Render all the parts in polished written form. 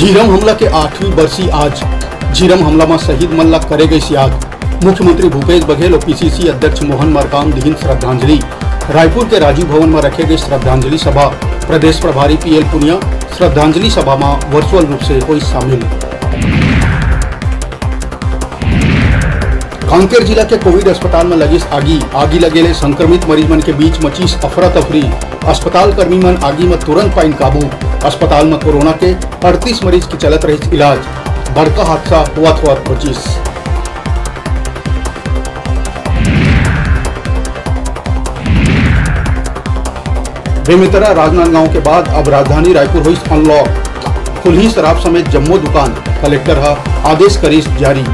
झीरम हमला के 8वीं बरसी आज। झीरम हमला में शहीद मन ला करे गई याद। मुख्यमंत्री भूपेश बघेल और पीसीसी अध्यक्ष मोहन मरकाम दिहिन श्रद्धांजलि। रायपुर के राजीव भवन में रखे गई श्रद्धांजलि सभा। प्रदेश प्रभारी पीएल पुनिया श्रद्धांजलि सभा में वर्चुअल रूप से हुई शामिल। कांकेर जिला के कोविड अस्पताल में लगी आगी लगेले संक्रमित मरीज मन के बीच मचीस अफरा तफरी। अस्पताल कर्मी मन आगी में तुरंत पाइन काबू। अस्पताल में कोरोना के 38 मरीज की चलत रही इलाज। बड़का हादसा हुआ 25। बेमेतरा राजनांदगांव के बाद अब राजधानी रायपुर हुई अनलॉक। खुली शराब समेत जम्मो दुकान। कलेक्टर हा आदेश करीस जारी।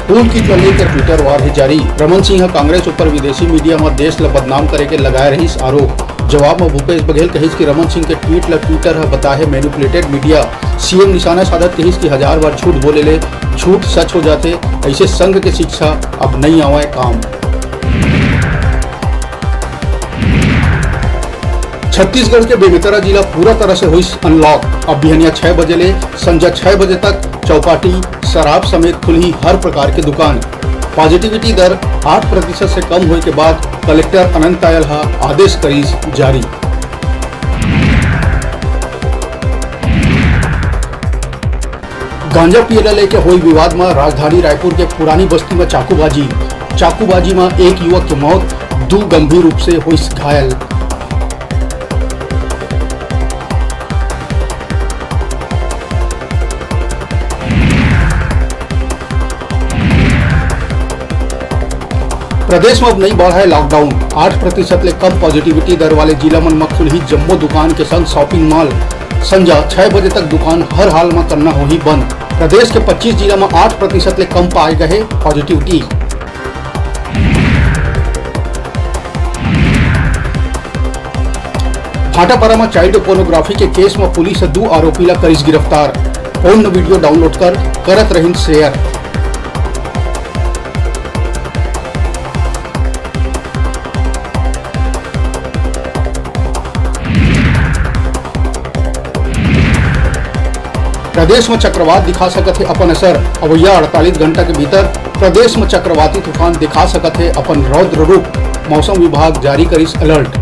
पुल की ट्रॉली के ट्विटर वार है जारी। रमन सिंह कांग्रेस ऊपर विदेशी मीडिया में देश ला बदनाम करे के लगाए रही आरोप। जवाब में भूपेश बघेल कहिस कि रमन सिंह के ट्वीट ला ट्विटर है बताए मैनिपुलेटेड मीडिया। सीएम निशाना साधत कहिस कि 1000 बार झूठ बोले ले झूठ सच हो जाते। ऐसे संघ के शिक्षा अब नहीं आवे काम। छत्तीसगढ़ के बेमेतरा जिला पूरा तरह से हुई अनलॉक। अब बिहनिया 6 बजे ले संध्या 6 बजे तक चौपाटी शराब समेत खुली हर प्रकार के दुकान। पॉजिटिविटी दर 8% से कम होने के बाद कलेक्टर अनंत तायल हा आदेश करीस जारी। गांजा पियला लेके हुई विवाद में राजधानी रायपुर के पुरानी बस्ती में चाकूबाजी में एक युवक की मौत, 2 गंभीर रूप से हुई घायल। प्रदेश में अब नहीं बढ़ा है लॉकडाउन। 8% ले कम पॉजिटिविटी दर वाले जिला मन में खुली जम्मो दुकान के संग शॉपिंग मॉल। संध्या 6 बजे तक दुकान हर हाल में करना हो ही बंद। प्रदेश के 25 जिला में 8% ले कम पाए गए पॉजिटिविटी। भाटापारा में चाइल्ड पोर्नोग्राफी के केस में पुलिस 2 आरोपी ला करीस गिरफ्तार। पूर्ण वीडियो डाउनलोड कर करत रहिन शेयर। प्रदेश में चक्रवात दिखा सकत है अपन असर। अवैया 48 घंटा के भीतर प्रदेश में चक्रवाती तूफान दिखा सकत है अपन रौद्र रूप। मौसम विभाग जारी करिस अलर्ट।